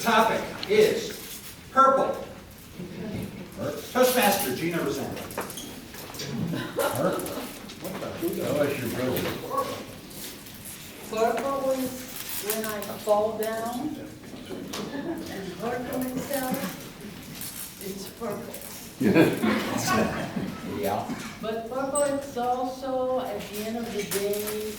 topic is purple. Toastmaster Gina Rosendo. Purple is when I fall down and hurt myself. It's purple. Yeah. But purple is also at the end of the day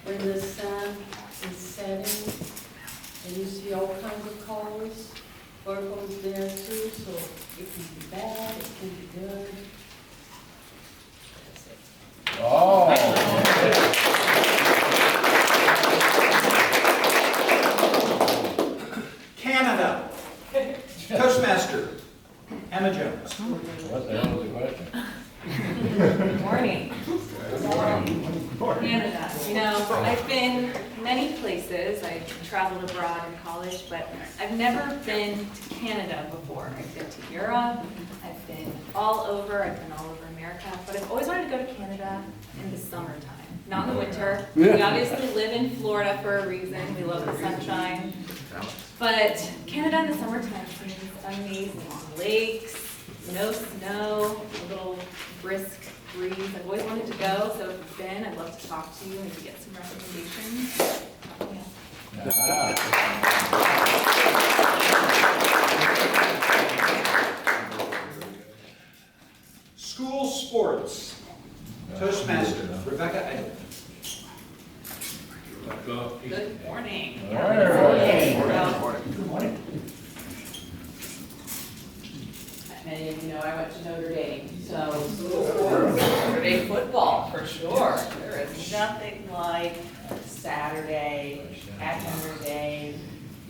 when the sun is setting and you see all kinds of colors. Purple is there too, so it can be bad, it can be good. That's it. Oh. Canada. Toastmaster Emma Jones. What the hell is the question? Good morning. Canada. You know, I've been many places. I've traveled abroad in college, but I've never been to Canada before. I've been to Europe. I've been all over. I've been all over America. But I've always wanted to go to Canada in the summertime, not in the winter. We obviously live in Florida for a reason. We love the sunshine. But Canada in the summertime seems amazing. Lakes, no snow, a little brisk breeze. I've always wanted to go, so if you've been, I'd love to talk to you and maybe get some recommendations. School sports. Toastmaster Rebecca Idle. Good morning. Good morning. Many of you know I went to Notre Dame, so school sports, Notre Dame football for sure. There is nothing like Saturday at Notre Dame.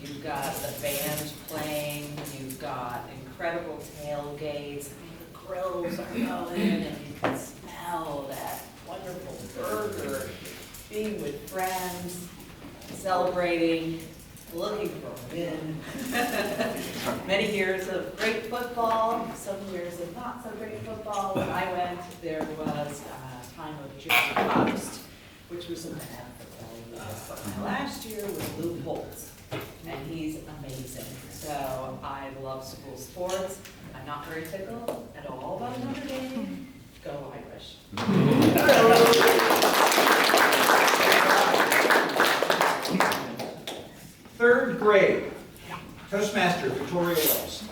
You've got the band playing, you've got incredible tailgates, the grills are going, and you can smell that wonderful burger, being with friends, celebrating, looking for a win. Many years of great football, some years of not so great football. When I went, there was a time of Jerry Post, which was a bad football. But my last year was Lou Holtz, and he's amazing. So I love school sports. I'm not very tickled at all about Notre Dame. Go Irish. Third grade. Toastmaster Victoria Wells.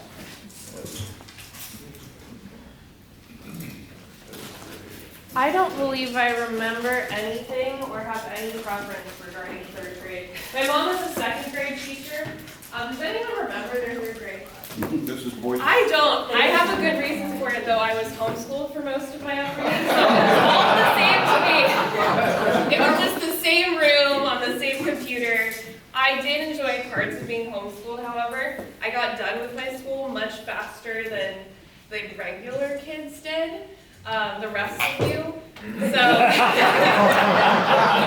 I don't believe I remember anything or have any preference regarding third grade. My mom was a second grade teacher. Does anyone remember their third grade class? This is boy. I don't. I have a good reason for it, though. I was homeschooled for most of my upbringing, so it was all the same to me. It was just the same room on the same computer. I did enjoy parts of being homeschooled, however. I got done with my school much faster than the regular kids did. The rest of you. So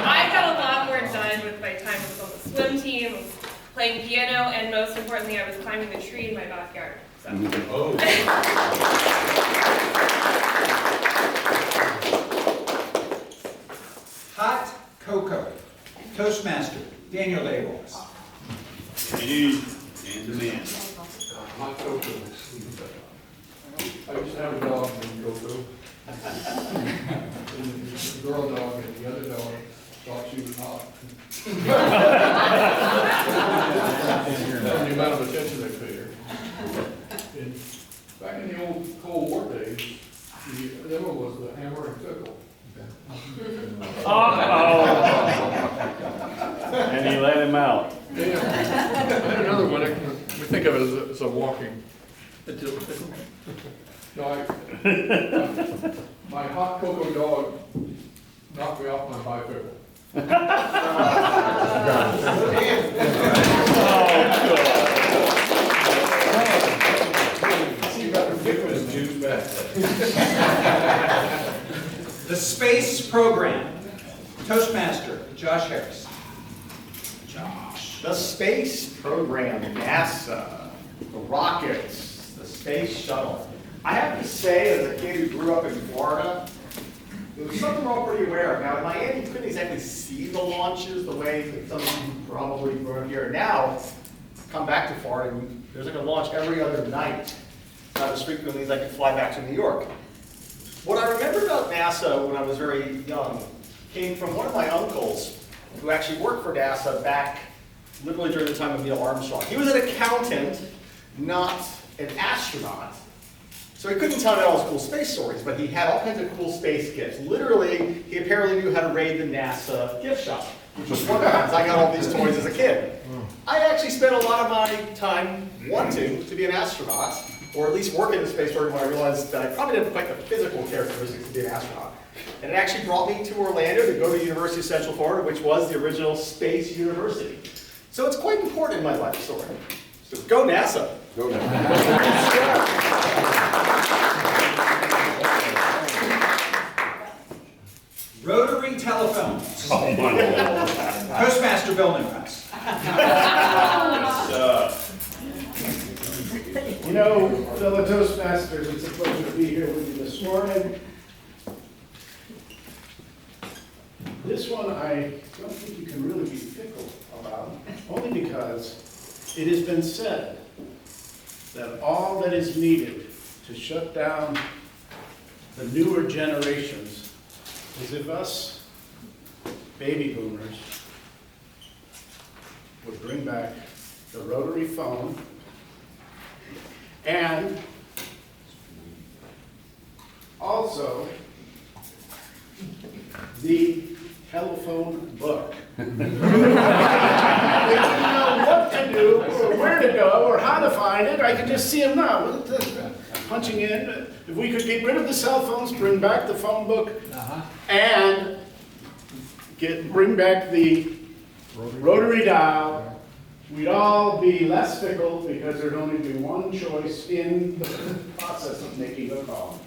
I got a lot more done with my time. I was on the swim team, I was playing piano, and most importantly, I was climbing the tree in my backyard. So. Hot cocoa. Toastmaster Daniel Davis. And man. Hot cocoa. I used to have a dog named Coco. And the girl dog and the other dog thought she was hot. The amount of attention they paid her. And back in the old Cold War days, the other one was the hammer and sickle. And he let him out. Yeah. And another one, we think of it as a walking. No, my hot cocoa dog knocked me off my bicycle. The space program. Toastmaster Josh Harris. Josh. The space program, NASA, the rockets, the space shuttle. I have to say, as a kid who grew up in Florida, there was something we're all pretty aware of. Now, in Miami, you couldn't exactly see the launches the way that some of you probably grew up here. Now, come back to Florida, and there's like a launch every other night, not as frequently as I could fly back to New York. What I remember about NASA when I was very young came from one of my uncles who actually worked for NASA back literally during the time of Neil Armstrong. He was an accountant, not an astronaut. So he couldn't tell me all his cool space stories, but he had all kinds of cool space gifts. Literally, he apparently knew how to raid the NASA gift shop, which was one of the times I got all these toys as a kid. I actually spent a lot of my time wanting to be an astronaut, or at least work in the space program when I realized that I probably didn't have quite the physical characteristics to be an astronaut. And it actually brought me to Orlando to go to the University of Central Florida, which was the original space university. So it's quite important in my life story. So go NASA. Go now. Rotary telephones. Oh, my Lord. Toastmaster building runs. You know, fellow Toastmasters, it's a pleasure to be here with you this morning. This one I don't think you can really be fickle about, only because it has been said that all that is needed to shut down the newer generations is if us baby boomers would bring back the rotary phone and also the telephone book. If you know what to do, or where to go, or how to find it, I can just see them now. Punching in. If we could get rid of the cell phones, bring back the phone book, and bring back the rotary dial, we'd all be less fickle because there'd only be one choice in the process of making a call.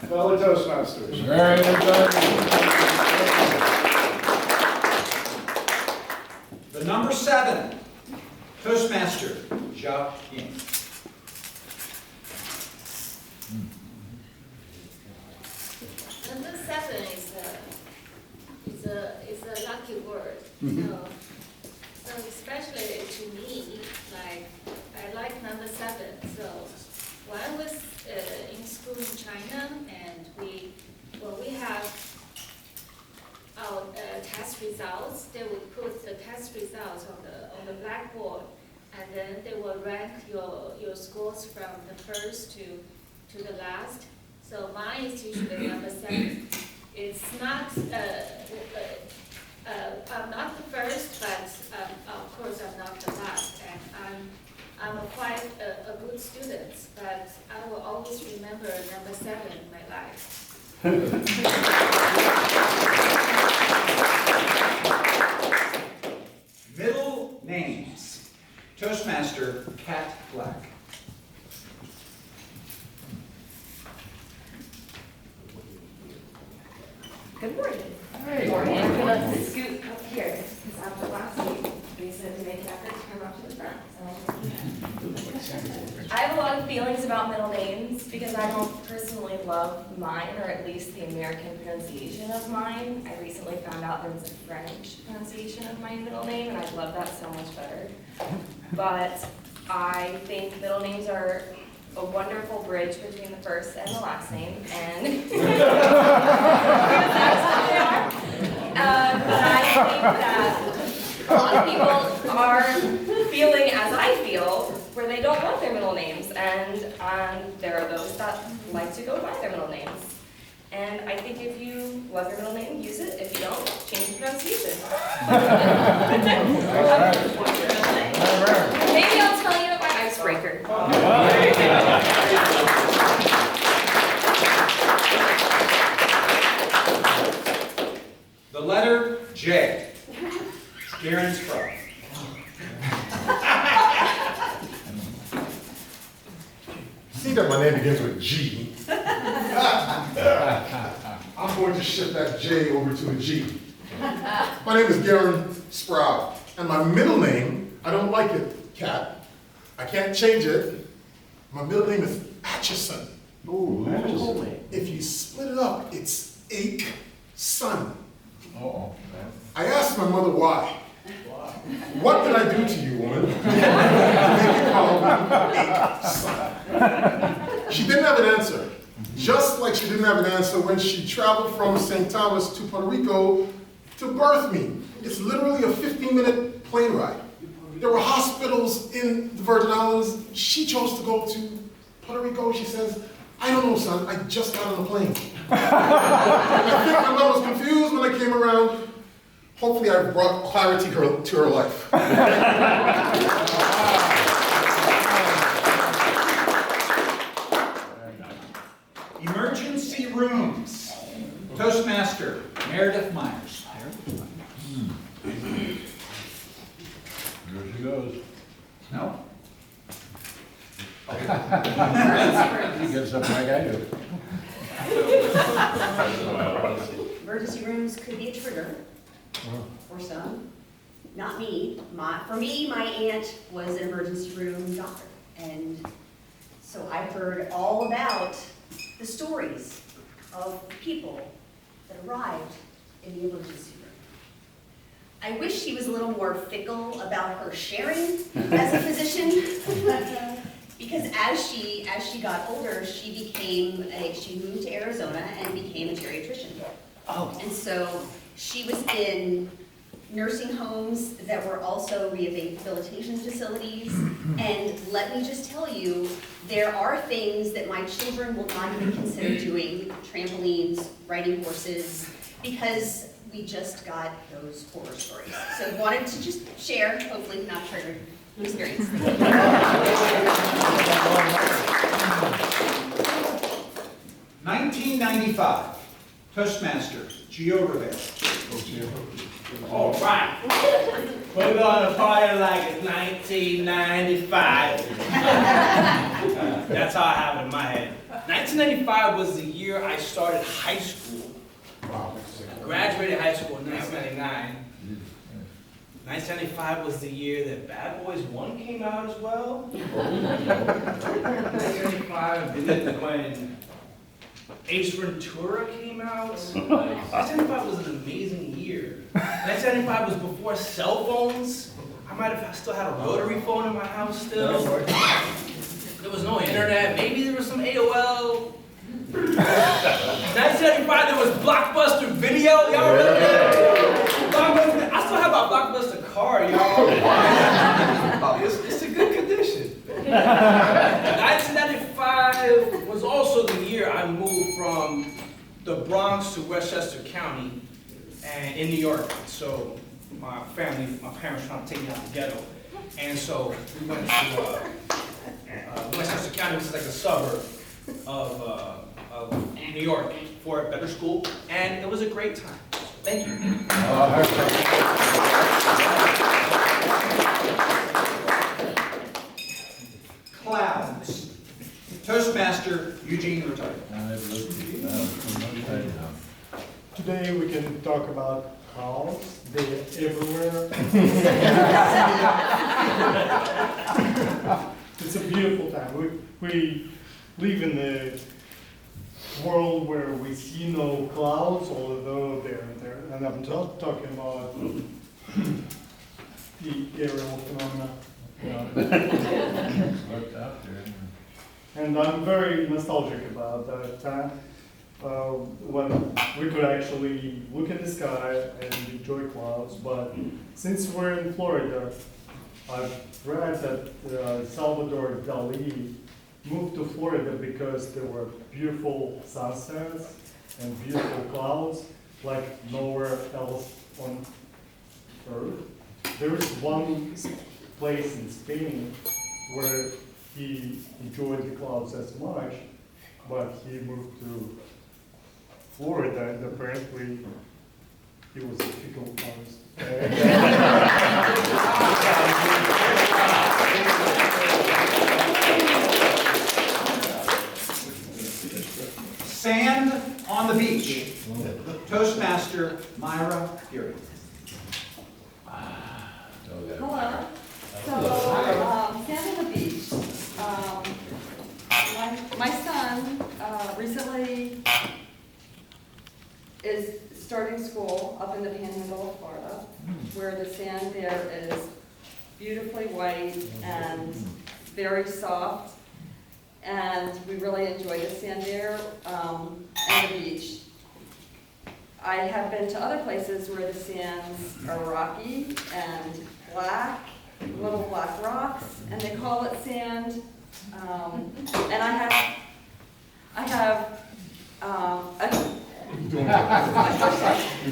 Fellow Toastmasters. Very good. The number 7, Toastmaster Jacques Yin. Number 7 is a lucky word. So especially to me, like I like number 7. So when I was in school in China, and when we have our test results, they would put the test results on the blackboard, and then they will rank your scores from the first to the last. So mine is usually number 7. It's not, I'm not the first, but of course I'm not the last. And I'm quite a good student, but I will always remember number 7 in my life. Middle names. Toastmaster Cat Black. Good morning. Good morning. I'm gonna scoot up here, because after last week, we said to make an effort to come up to the front. So I have a lot of feelings about middle names, because I don't personally love mine, or at least the American pronunciation of mine. I recently found out there was a French pronunciation of my middle name, and I love that so much better. But I think middle names are a wonderful bridge between the first and the last name, and that's what they are. But I think that a lot of people are feeling as I feel, where they don't want their middle names, and there are those that like to go by their middle names. And I think if you love your middle name, use it. If you don't, change the pronunciation. Maybe I'll tell you my icebreaker. The letter J. Garen Sprout. See that my name begins with G. I'm going to shift that J over to a G. My name is Garen Sprout, and my middle name, I don't like it, Cat. I can't change it. My middle name is Atchison. Ooh, If you split it up, it's Ache Son. Uh-oh. I asked my mother why. What did I do to you, woman? She didn't have an answer. Just like she didn't have an answer when she traveled from St. Thomas to Puerto Rico to birth me. It's literally a 15-minute plane ride. There were hospitals in the Virgin Islands. She chose to go to Puerto Rico. She says, I don't know, son, I just got on the plane. I think my mom was confused when I came around. Hopefully I brought clarity to her life. Emergency rooms. Toastmaster Meredith Myers. Here she goes. No? He gets up like I do. Emergency rooms could be a trigger for some. Not me. For me, my aunt was an emergency room doctor. And so I heard all about the stories of people that arrived in the emergency room. I wish she was a little more fickle about her sharing as a physician. Because as she got older, she moved to Arizona and became a geriatrician. Oh. And so she was in nursing homes that were also rehabilitation facilities. And let me just tell you, there are things that my children will not even consider doing, trampolines, riding horses, because we just got those horror stories. So wanted to just share, hopefully not trigger experience. 1995. Toastmaster Gio Rivera. All right. We're gonna party like it's 1995. That's how I have it in my head. 1995 was the year I started high school. I graduated high school in 1999. 1995 was the year that Bad Boys 1 came out as well. 1995 is when Ace Ventura came out. 1995 was an amazing year. 1995 was before cell phones. I might have still had a rotary phone in my house still. There was no internet. Maybe there was some AOL. 1975 there was Blockbuster Video. Y'all remember that? I still have my Blockbuster card, y'all. It's in good condition. 1995 was also the year I moved from the Bronx to Westchester County and in New York. So my parents trying to take me out of the ghetto. And so we went to Westchester County, which is like a suburb of New York, for a better school. And it was a great time. Thank you. Clouds. Toastmaster Eugene Rotari. Today we can talk about clouds. They're everywhere. It's a beautiful time. We live in a world where we see no clouds, although they're there. And I'm not talking about the aerial phenomena. And I'm very nostalgic about that time when we could actually look in the sky and enjoy clouds. But since we're in Florida, I've read that Salvador Dali moved to Florida because there were beautiful sunsets and beautiful clouds like nowhere else on Earth. There is one place in Spain where he enjoyed the clouds as much, but he moved to Florida and apparently he was a fickle artist. Sand on the beach. Toastmaster Myra Fury. Hello. So, sand on the beach. My son recently is starting school up in the Panhandle of Florida, where the sand there is beautifully white and very soft. and we really enjoy the sand there and the beach. I have been to other places where the sands are rocky and black, little black rocks, and they call it sand. And I have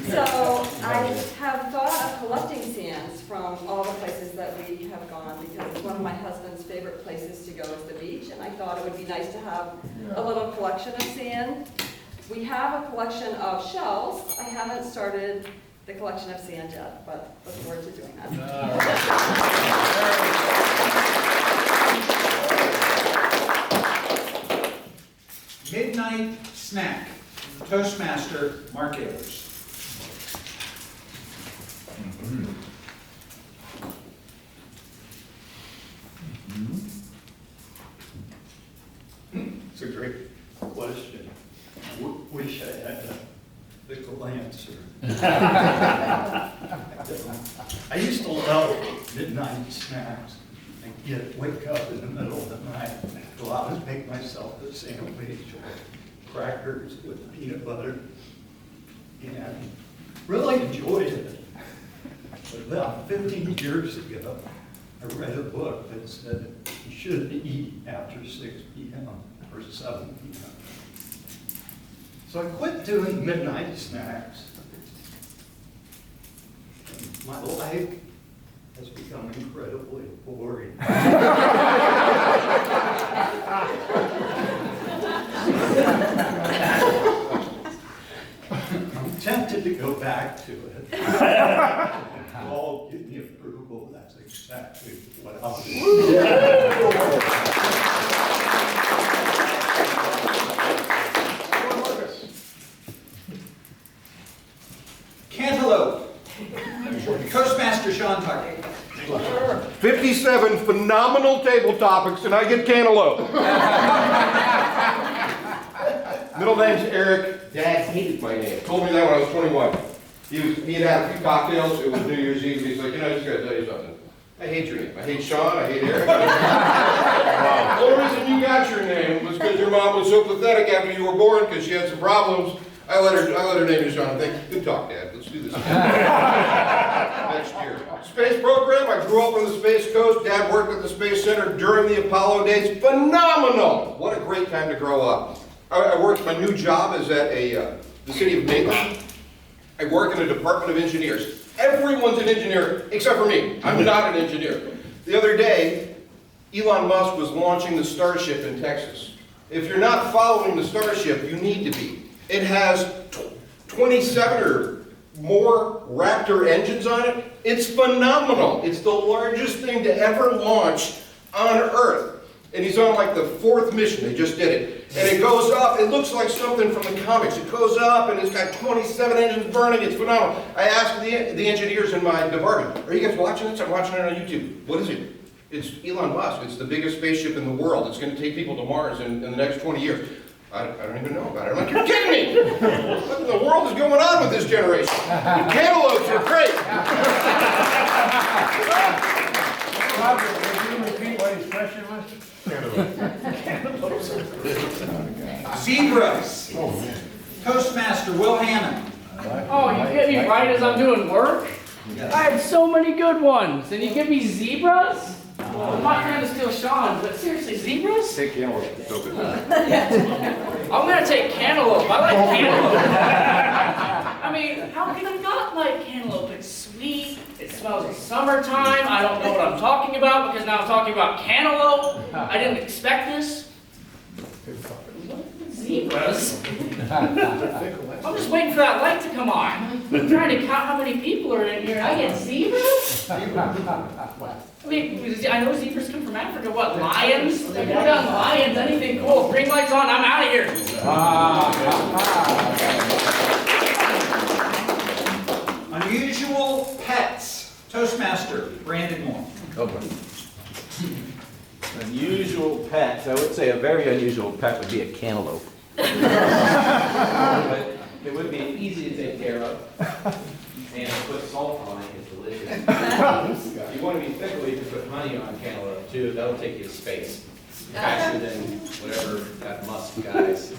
so I have thought of collecting sands from all the places that we have gone, because it's one of my husband's favorite places to go is the beach, and I thought it would be nice to have a little collection of sand. We have a collection of shells. I haven't started the collection of sand yet, but look forward to doing that. Midnight snack, Toastmaster Mark Ayers. It's a great question. Wish I had the cool answer. I used to love midnight snacks. I'd wake up in the middle of the night, go out and make myself a sandwich or crackers with peanut butter, and really enjoyed it. But about 15 years ago, I read a book that said you shouldn't eat after 6 p.m. or 7 p.m. So I quit doing midnight snacks. My life has become incredibly boring. I'm tempted to go back to it. All give me approval, that's exactly what I'll do. Cantaloupe, Toastmaster Sean Tucker. 57 phenomenal table topics, and I get cantaloupe. Middle name's Eric. Dad hated my name. Told me that when I was 21. He had had a few cocktails. It was New Year's Eve. He's like, I just got to tell you something. I hate your name. I hate Sean. I hate Eric. The only reason you got your name was because your mom was so pathetic after you were born because she had some problems. I let her name you Sean. Thank you. Good talk, Dad. Let's do this next year. Space program. I grew up on the Space Coast. Dad worked at the Space Center during the Apollo days. Phenomenal. What a great time to grow up. I worked. My new job is at the city of Maitland. I work in a department of engineers. Everyone's an engineer except for me. I'm not an engineer. The other day, Elon Musk was launching the Starship in Texas. If you're not following the Starship, you need to be. It has 27 or more Raptor engines on it. It's phenomenal. It's the largest thing to ever launch on Earth. And he's on like the 4th mission. They just did it. And it goes up. It looks like something from the comics. It goes up and it's got 27 engines burning. It's phenomenal. I asked the engineers in my department, are you guys watching this? I'm watching it on YouTube. What is it? It's Elon Musk. It's the biggest spaceship in the world. It's going to take people to Mars in the next 20 years. I don't even know about it. I'm like, you're kidding me! What in the world is going on with this generation? Cantaloupes are great! Robert, would you repeat what his question was? Zebras, Toastmaster Will Hammond. Oh, you get me right as I'm doing work? I had so many good ones, and you give me zebras? I'm not trying to steal Sean, but seriously, zebras? Take cantaloupe. It's so good. I'm gonna take cantaloupe. I like cantaloupe. I mean, how can you not like cantaloupe? It's sweet. It smells of summertime. I don't know what I'm talking about because now I'm talking about cantaloupe. I didn't expect this. Zebras? I'm just waiting for that light to come on. I'm trying to count how many people are in here. And I get zebras? I mean, I know zebras come from Africa. What, lions? They go down lions, anything cool. Green light's on, I'm out of here. Unusual pets, Toastmaster Brandon Moore. Unusual pets, I would say a very unusual pet would be a cantaloupe. But it would be easy to take care of. And put salt on it, it's delicious. If you want to be fickle, you can put honey on cantaloupe too. That'll take you to space. faster than whatever that Musk guy's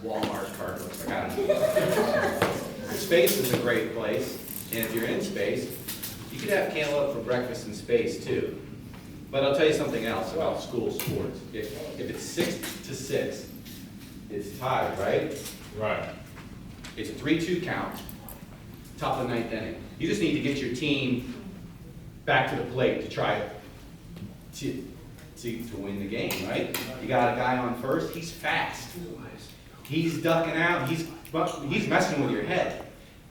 Walmart cart looks like. I don't know. Space is a great place, and if you're in space, you could have cantaloupe for breakfast in space too. But I'll tell you something else about school sports. If it's 6-6, it's tied, right? Right. It's a 3-2 count, top of the 9th inning. You just need to get your team back to the plate to try to win the game, right? You got a guy on first, he's fast. He's ducking out, he's messing with your head.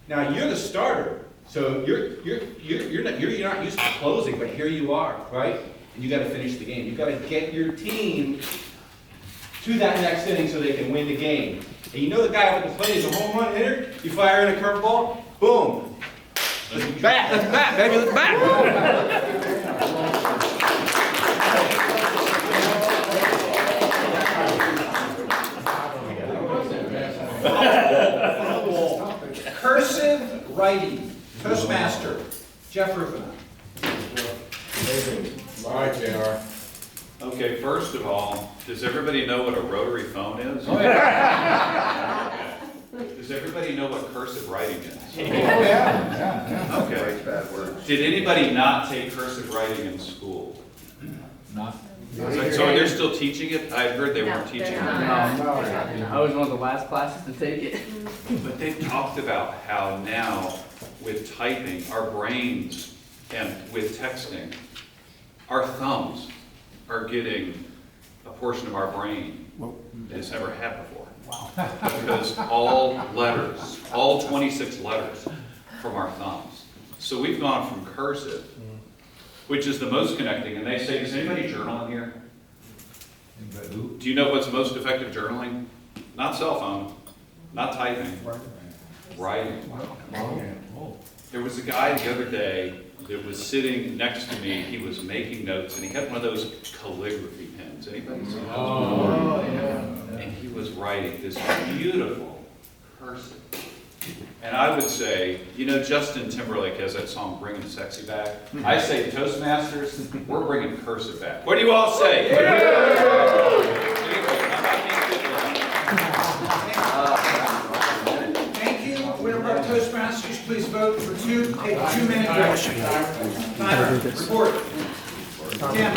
Now you're the starter, so you're not used to closing, but here you are, right? And you got to finish the game. You got to get your team to that next inning so they can win the game. And you know the guy with the plate is a home run hitter. You fire in a curveball, boom. Let's bat, baby, let's bat. Cursive writing, Toastmaster, Jeff Rufin. All right, JR. Okay, first of all, does everybody know what a rotary phone is? Oh, yeah. Does everybody know what cursive writing is? Oh, yeah. Okay. Did anybody not take cursive writing in school? Not. So they're still teaching it? I heard they weren't teaching it. I was one of the last classes to take it. But they've talked about how now with typing, our brains, and with texting, our thumbs are getting a portion of our brain that it's never had before. Because all letters, all 26 letters from our thumbs. So we've gone from cursive, which is the most connecting, and they say, does anybody journal in here? Do you know what's most effective journaling? Not cell phone, not typing, writing. There was a guy the other day that was sitting next to me, he was making notes, and he had one of those calligraphy pens. Anybody seen those? Oh, yeah. And he was writing this beautiful cursive. And I would say, you know, Justin Timberlake has that song, Bringing the Sexy Back. I say, Toastmasters, we're bringing cursive back. What do you all say? Thank you. Whenever our Toastmasters, please vote for take a 2-minute break. Timer, report. Tim.